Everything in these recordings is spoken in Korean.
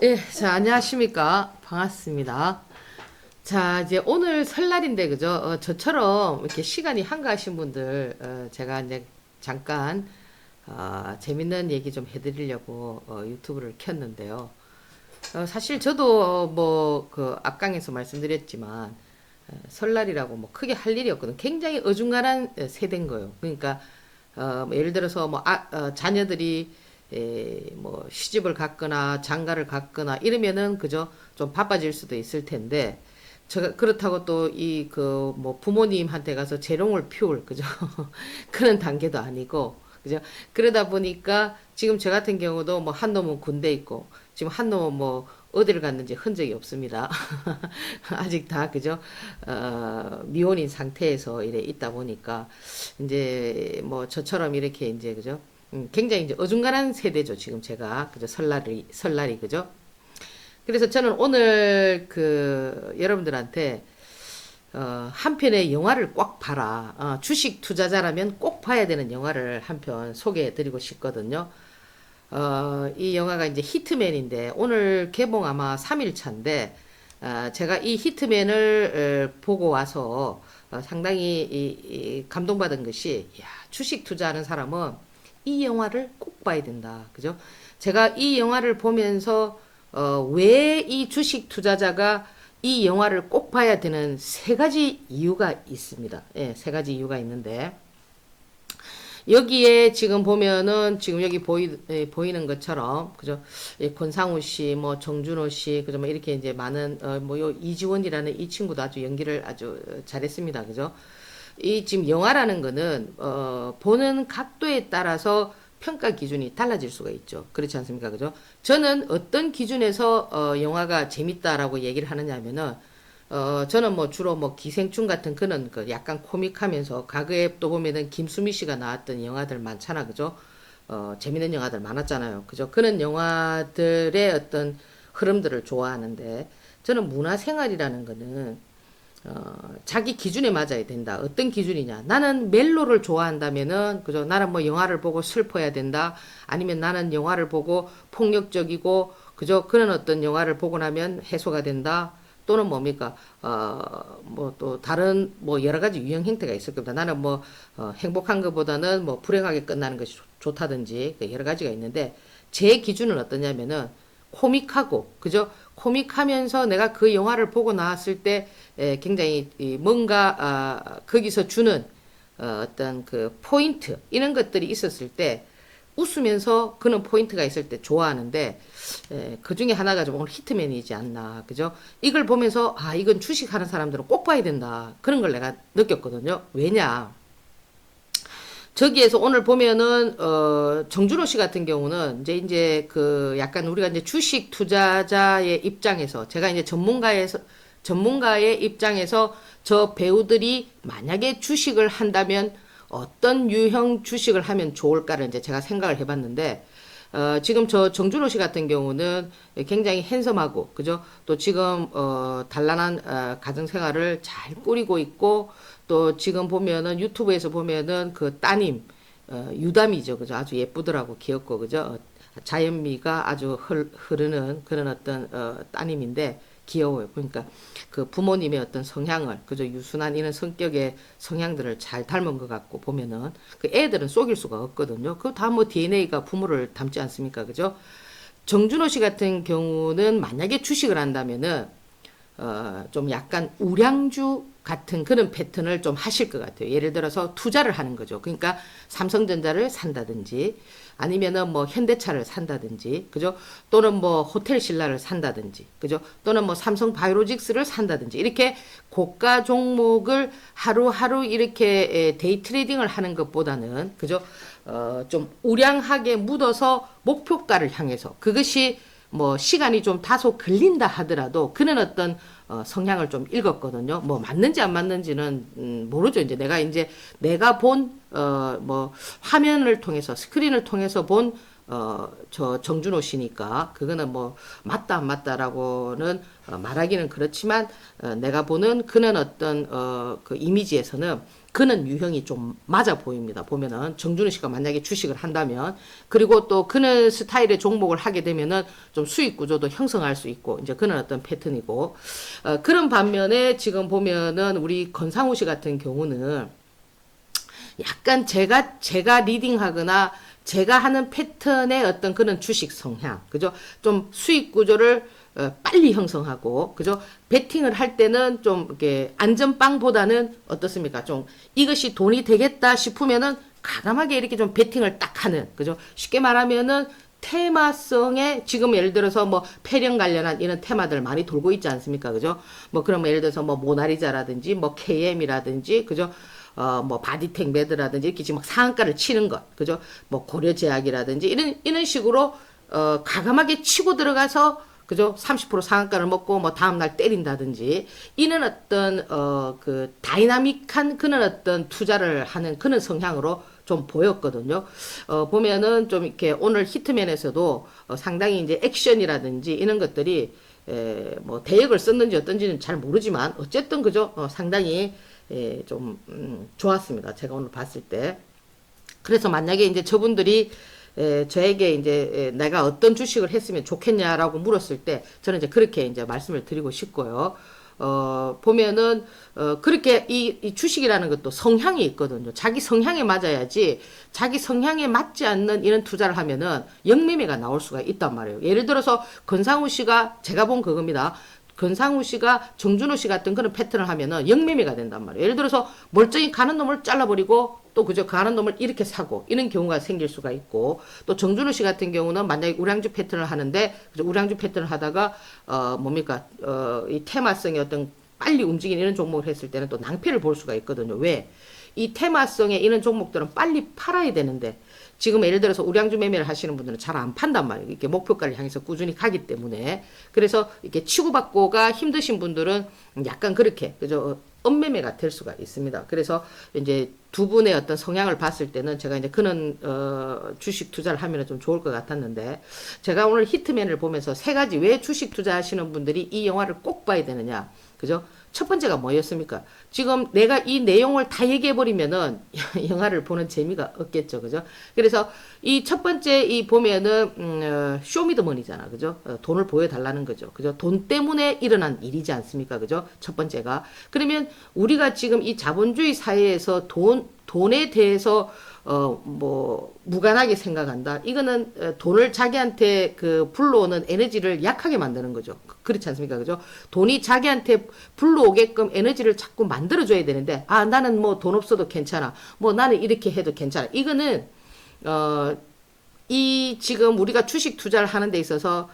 예, 자, 안녕하십니까. 반갑습니다. 자, 이제 오늘 설날인데, 그죠? 저처럼 이렇게 시간이 한가하신 분들, 제가 이제 잠깐, 재밌는 얘기 좀 해드리려고, 유튜브를 켰는데요. 사실 저도 그, 앞강에서 말씀드렸지만, 설날이라고 뭐 크게 할 일이 없거든. 굉장히 어중간한 세대인 거예요. 그러니까, 뭐 예를 들어서 자녀들이 뭐 시집을 갔거나 장가를 갔거나 이러면은 그죠 좀 바빠질 수도 있을 텐데 제가 그렇다고 또 이 그 뭐 부모님한테 가서 재롱을 피울 그죠 그런 단계도 아니고 그죠 그러다 보니까 지금 저 같은 경우도 뭐 한 놈은 군대 있고 지금 한 놈은 뭐 어디를 갔는지 흔적이 없습니다. 아직 다 그죠 미혼인 상태에서 이래 있다 보니까 이제 뭐 저처럼 이렇게 이제 그죠 굉장히 이제 어중간한 세대죠. 지금 제가 그죠 설날이 그죠. 그래서 저는 오늘 그 여러분들한테 한 편의 영화를 꼭 봐라. 주식 투자자라면 꼭 봐야 되는 영화를 한 편 소개해 드리고 싶거든요. 이 영화가 이제 히트맨인데 오늘 개봉 아마 3일 차인데 제가 이 히트맨을 보고 와서 상당히 이 감동받은 것이 야, 주식 투자하는 사람은 이 영화를 꼭 봐야 된다. 그죠? 제가 이 영화를 보면서 왜 이 주식 투자자가 이 영화를 꼭 봐야 되는 세 가지 이유가 있습니다. 예, 세 가지 이유가 있는데 여기에 지금 보면은 지금 여기 보이는 것처럼 그죠? 예, 권상우 씨, 뭐 정준호 씨, 그죠? 뭐 이렇게 이제 많은 뭐요 이지원이라는 이 친구도 아주 연기를 아주 잘했습니다. 그죠? 이 지금 영화라는 거는 보는 각도에 따라서 평가 기준이 달라질 수가 있죠. 그렇지 않습니까? 그죠? 저는 어떤 기준에서 영화가 재밌다라고 얘기를 하느냐 하면은 저는 뭐 주로 뭐 기생충 같은 그런 그 약간 코믹하면서 과거에 또 보면은 김수미 씨가 나왔던 영화들 많잖아. 그죠? 재밌는 영화들 많았잖아요. 그죠? 그런 영화들의 어떤 흐름들을 좋아하는데 저는 문화생활이라는 거는 자기 기준에 맞아야 된다. 어떤 기준이냐? 나는 멜로를 좋아한다면은, 그죠? 나는 뭐 영화를 보고 슬퍼야 된다. 아니면 나는 영화를 보고 폭력적이고, 그죠? 그런 어떤 영화를 보고 나면 해소가 된다. 또는 뭡니까? 뭐 또 다른 뭐 여러 가지 유형 형태가 있을 겁니다. 나는 뭐, 행복한 것보다는 뭐 불행하게 끝나는 것이 좋다든지 그 여러 가지가 있는데, 제 기준은 어떠냐면은, 코믹하고, 그죠? 코믹하면서 내가 그 영화를 보고 나왔을 때 굉장히 뭔가 거기서 주는 어떤 그 포인트 이런 것들이 있었을 때 웃으면서 그런 포인트가 있을 때 좋아하는데 그 중에 하나가 좀 오늘 히트맨이지 않나 그죠? 이걸 보면서 아 이건 주식하는 사람들은 꼭 봐야 된다 그런 걸 내가 느꼈거든요. 왜냐? 저기에서 오늘 보면은 정준호 씨 같은 경우는 이제 그 약간 우리가 이제 주식 투자자의 입장에서 제가 이제 전문가의 입장에서 저 배우들이 만약에 주식을 한다면 어떤 유형 주식을 하면 좋을까를 이제 제가 생각을 해봤는데 지금 저 정준호 씨 같은 경우는 굉장히 핸섬하고, 그죠? 또 지금, 단란한, 가정 생활을 잘 꾸리고 있고, 또 지금 보면은 유튜브에서 보면은 그 따님, 유담이죠. 그죠? 아주 예쁘더라고. 귀엽고, 그죠? 자연미가 아주 흐르는 그런 어떤, 따님인데, 귀여워요. 그러니까 그 부모님의 어떤 성향을, 그죠? 유순한 이런 성격의 성향들을 잘 닮은 것 같고 보면은 그 애들은 속일 수가 없거든요. 그 다 뭐 DNA가 부모를 닮지 않습니까? 그죠? 정준호 씨 같은 경우는 만약에 주식을 한다면은 좀 약간 우량주 같은 그런 패턴을 좀 하실 것 같아요. 예를 들어서 투자를 하는 거죠. 그러니까 삼성전자를 산다든지 아니면은 뭐 현대차를 산다든지 그죠? 또는 뭐 호텔 신라를 산다든지 그죠? 또는 뭐 삼성 바이오로직스를 산다든지 이렇게 고가 종목을 하루하루 이렇게 데이 트레이딩을 하는 것보다는 그죠? 좀 우량하게 묻어서 목표가를 향해서 그것이 뭐 시간이 좀 다소 걸린다 하더라도 그런 어떤 성향을 좀 읽었거든요. 뭐 맞는지 안 맞는지는 모르죠. 이제 내가 본 뭐 화면을 통해서 스크린을 통해서 본 저 정준호 씨니까 그거는 뭐 맞다 안 맞다라고는 말하기는 그렇지만 내가 보는 그런 어떤 그 이미지에서는 그는 유형이 좀 맞아 보입니다. 보면은 정준호 씨가 만약에 주식을 한다면, 그리고 또 그는 스타일의 종목을 하게 되면은 좀 수익 구조도 형성할 수 있고, 이제 그는 어떤 패턴이고, 그런 반면에 지금 보면은 우리 권상우 씨 같은 경우는 약간 제가 리딩하거나 제가 하는 패턴의 어떤 그런 주식 성향, 그죠? 좀 수익 구조를 빨리 형성하고, 그죠? 베팅을 할 때는 좀 이렇게 안전빵보다는 어떻습니까? 좀 이것이 돈이 되겠다 싶으면은 과감하게 이렇게 좀 베팅을 딱 하는, 그죠? 쉽게 말하면은 테마성의 지금 예를 들어서 뭐 폐렴 관련한 이런 테마들 많이 돌고 있지 않습니까? 그죠? 뭐 그러면 예를 들어서 뭐 모나리자라든지 뭐 KM이라든지, 그죠? 뭐 바디텍 매드라든지 이렇게 지금 막 상한가를 치는 것, 그죠? 뭐 고려제약이라든지 이런 식으로 과감하게 치고 들어가서, 그죠? 30% 상한가를 먹고 뭐 다음날 때린다든지, 이는 어떤 그 다이나믹한 그런 어떤 투자를 하는 그런 성향으로 좀 보였거든요. 보면은 좀 이렇게 오늘 히트맨에서도 상당히 이제 액션이라든지 이런 것들이 뭐 대역을 썼는지 어떤지는 잘 모르지만 어쨌든 그죠? 상당히 좀 좋았습니다. 제가 오늘 봤을 때. 그래서 만약에 이제 저분들이 저에게 이제 내가 어떤 주식을 했으면 좋겠냐라고 물었을 때 저는 이제 그렇게 이제 말씀을 드리고 싶고요. 보면은 그렇게 이 주식이라는 것도 성향이 있거든요. 자기 성향에 맞아야지, 자기 성향에 맞지 않는 이런 투자를 하면은 영매매가 나올 수가 있단 말이에요. 예를 들어서 권상우 씨가, 제가 본 그겁니다. 권상우 씨가 정준호 씨 같은 그런 패턴을 하면은 영매매가 된단 말이에요. 예를 들어서 멀쩡히 가는 놈을 잘라버리고 또 그저 가는 놈을 이렇게 사고, 이런 경우가 생길 수가 있고, 또 정준호 씨 같은 경우는 만약에 우량주 패턴을 하는데, 그저 우량주 패턴을 하다가 뭡니까 이 테마성의 어떤 빨리 움직이는 이런 종목을 했을 때는 또 낭패를 볼 수가 있거든요. 왜? 이 테마성의 이런 종목들은 빨리 팔아야 되는데, 지금 예를 들어서 우량주 매매를 하시는 분들은 잘 안 판단 말이에요. 이렇게 목표가를 향해서 꾸준히 가기 때문에. 그래서 이렇게 치고받고가 힘드신 분들은 약간 그렇게, 그죠? 엄매매가 될 수가 있습니다. 그래서 이제 두 분의 어떤 성향을 봤을 때는 제가 이제 그런 주식 투자를 하면 좀 좋을 것 같았는데, 제가 오늘 히트맨을 보면서 세 가지 왜 주식 투자하시는 분들이 이 영화를 꼭 봐야 되느냐, 그죠? 첫 번째가 뭐였습니까? 지금 내가 이 내용을 다 얘기해버리면은 영화를 보는 재미가 없겠죠, 그죠? 그래서 이 첫 번째 이 보면은 쇼미더머니잖아, 그죠? 돈을 보여달라는 거죠, 그죠? 돈 때문에 일어난 일이지 않습니까, 그죠? 첫 번째가. 그러면 우리가 지금 이 자본주의 사회에서 돈에 대해서 뭐 무관하게 생각한다. 이거는 돈을 자기한테 그 불러오는 에너지를 약하게 만드는 거죠. 그렇지 않습니까? 그죠? 돈이 자기한테 불러오게끔 에너지를 자꾸 만들어줘야 되는데, 아, 나는 뭐 돈 없어도 괜찮아. 뭐 나는 이렇게 해도 괜찮아. 이거는 이 지금 우리가 주식 투자를 하는 데 있어서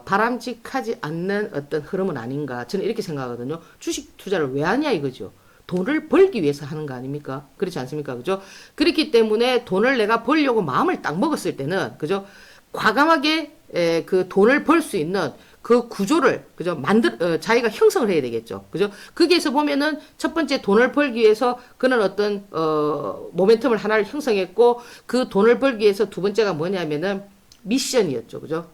바람직하지 않는 어떤 흐름은 아닌가. 저는 이렇게 생각하거든요. 주식 투자를 왜 하냐 이거죠. 돈을 벌기 위해서 하는 거 아닙니까? 그렇지 않습니까? 그죠? 그렇기 때문에 돈을 내가 벌려고 마음을 딱 먹었을 때는, 그죠? 과감하게 그 돈을 벌 수 있는 그 구조를, 그죠? 자기가 형성을 해야 되겠죠. 그죠? 거기에서 보면은 첫 번째 돈을 벌기 위해서 그런 어떤, 모멘텀을 하나를 형성했고, 그 돈을 벌기 위해서 두 번째가 뭐냐면은 미션이었죠. 그죠?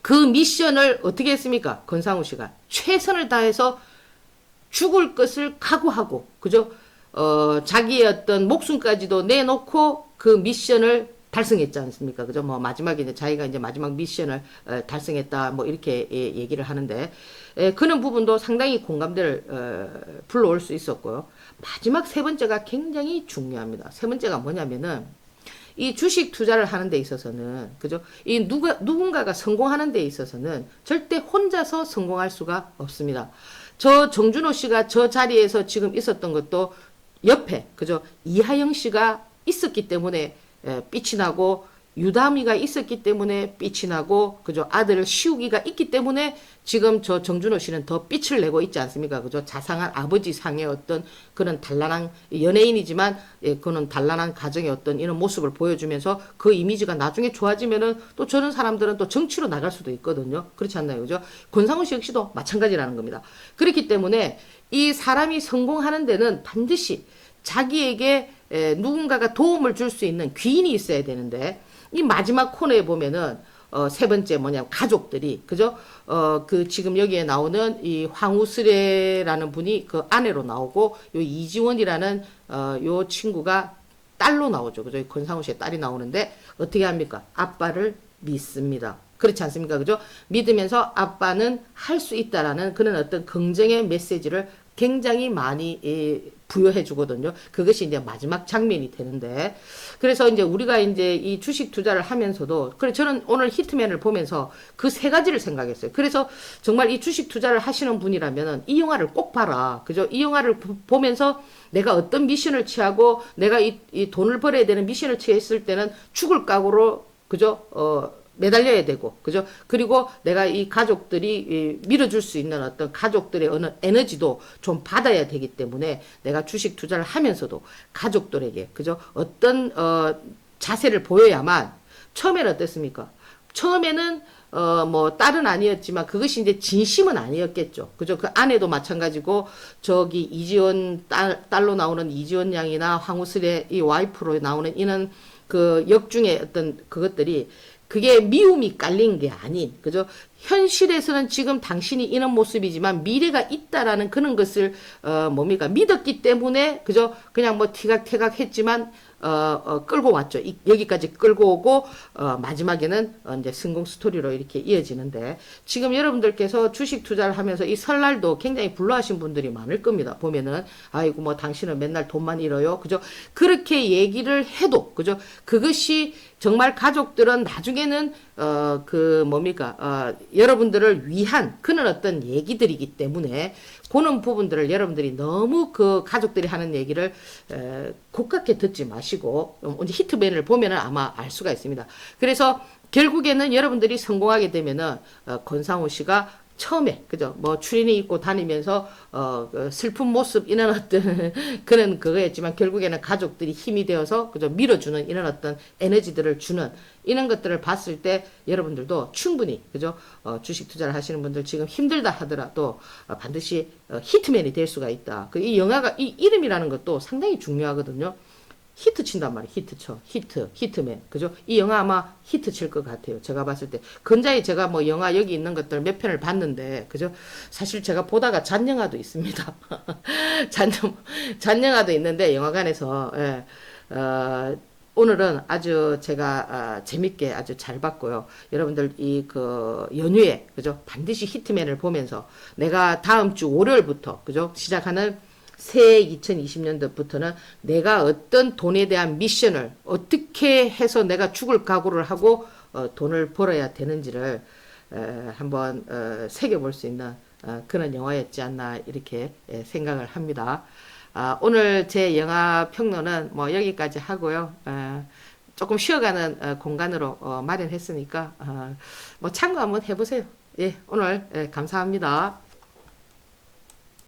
그 미션을 어떻게 했습니까? 권상우 씨가 최선을 다해서 죽을 것을 각오하고, 그죠? 자기의 어떤 목숨까지도 내놓고 그 미션을 달성했지 않습니까? 그죠? 뭐 마지막에 이제 자기가 이제 마지막 미션을 달성했다, 뭐 이렇게 얘기를 하는데, 그런 부분도 상당히 공감대를 불러올 수 있었고요. 마지막 세 번째가 굉장히 중요합니다. 세 번째가 뭐냐면은 이 주식 투자를 하는 데 있어서는, 그죠? 이 누군가가 성공하는 데 있어서는 절대 혼자서 성공할 수가 없습니다. 저 정준호 씨가 저 자리에서 지금 있었던 것도 옆에, 그죠? 이하영 씨가 있었기 때문에 삐치 나고, 유담이가 있었기 때문에 삐치 나고, 그죠? 아들 시우기가 있기 때문에 지금 저 정준호 씨는 더 삐치를 내고 있지 않습니까? 그죠? 자상한 아버지 상의 어떤 그런 단란한 연예인이지만, 그는 단란한 가정의 어떤 이런 모습을 보여주면서 그 이미지가 나중에 좋아지면은 또 저런 사람들은 또 정치로 나갈 수도 있거든요. 그렇지 않나요? 그죠? 권상우 씨 역시도 마찬가지라는 겁니다. 그렇기 때문에 이 사람이 성공하는 데는 반드시 자기에게 누군가가 도움을 줄 수 있는 귀인이 있어야 되는데, 이 마지막 코너에 보면은 세 번째 뭐냐, 가족들이, 그죠? 그 지금 여기에 나오는 이 황우스레라는 분이 그 아내로 나오고, 요 이지원이라는, 요 친구가 딸로 나오죠. 그죠? 권상우 씨의 딸이 나오는데, 어떻게 합니까? 아빠를 믿습니다. 그렇지 않습니까? 그죠? 믿으면서 아빠는 할 수 있다라는 그런 어떤 긍정의 메시지를 굉장히 많이 부여해 주거든요. 그것이 이제 마지막 장면이 되는데, 그래서 이제 우리가 이제 이 주식 투자를 하면서도, 그래 저는 오늘 히트맨을 보면서 그 세 가지를 생각했어요. 그래서 정말 이 주식 투자를 하시는 분이라면은 이 영화를 꼭 봐라. 그죠? 이 영화를 보면서 내가 어떤 미션을 취하고 내가 이 돈을 벌어야 되는 미션을 취했을 때는 죽을 각오로, 그죠? 매달려야 되고, 그죠? 그리고 내가 이 가족들이 밀어줄 수 있는 어떤 가족들의 어느 에너지도 좀 받아야 되기 때문에 내가 주식 투자를 하면서도 가족들에게, 그죠? 어떤, 자세를 보여야만, 처음에는 어땠습니까? 처음에는, 뭐, 딸은 아니었지만 그것이 이제 진심은 아니었겠죠. 그죠? 그 아내도 마찬가지고, 저기 이지원 딸로 나오는 이지원 양이나 황우슬의 이 와이프로 나오는 이는 그 역중의 어떤 그것들이 그게 미움이 깔린 게 아닌, 그죠? 현실에서는 지금 당신이 이런 모습이지만 미래가 있다라는 그런 것을, 뭡니까? 믿었기 때문에, 그죠? 그냥 뭐 티각태각 했지만, 끌고 왔죠. 여기까지 끌고 오고, 마지막에는 이제 성공 스토리로 이렇게 이어지는데, 지금 여러분들께서 주식 투자를 하면서 이 설날도 굉장히 불러하신 분들이 많을 겁니다. 보면은, 아이고, 뭐, 당신은 맨날 돈만 잃어요. 그죠? 그렇게 얘기를 해도, 그죠? 그것이 정말 가족들은 나중에는, 그, 뭡니까? 여러분들을 위한 그런 어떤 얘기들이기 때문에, 그런 부분들을 여러분들이 너무 그 가족들이 하는 얘기를 곱깝게 듣지 마시고 이제 히트맨을 보면은 아마 알 수가 있습니다. 그래서 결국에는 여러분들이 성공하게 되면은 권상우 씨가 처음에, 그죠? 뭐 추리닝 입고 다니면서 그 슬픈 모습 이런 어떤 그런 그거였지만 결국에는 가족들이 힘이 되어서, 그죠? 밀어주는 이런 어떤 에너지들을 주는 이런 것들을 봤을 때 여러분들도 충분히, 그죠? 주식 투자를 하시는 분들 지금 힘들다 하더라도 반드시 히트맨이 될 수가 있다. 그 이 영화가 이 이름이라는 것도 상당히 중요하거든요. 히트 친단 말이에요. 히트 쳐. 히트맨. 그죠? 이 영화 아마 히트 칠 것 같아요. 제가 봤을 때. 근자에 제가 뭐 영화 여기 있는 것들 몇 편을 봤는데, 그죠? 사실 제가 보다가 잔영화도 있습니다. 잔영화도 있는데, 영화관에서, 예, 오늘은 아주 제가 재밌게 아주 잘 봤고요. 여러분들 이 그 연휴에, 그죠? 반드시 히트맨을 보면서 내가 다음 주 월요일부터, 그죠? 시작하는 새해 2020년도부터는 내가 어떤 돈에 대한 미션을 어떻게 해서 내가 죽을 각오를 하고 돈을 벌어야 되는지를 한번 새겨볼 수 있는 그런 영화였지 않나 이렇게 생각을 합니다. 오늘 제 영화 평론은 뭐 여기까지 하고요. 조금 쉬어가는 공간으로 마련했으니까 뭐 참고 한번 해보세요. 예, 오늘 감사합니다.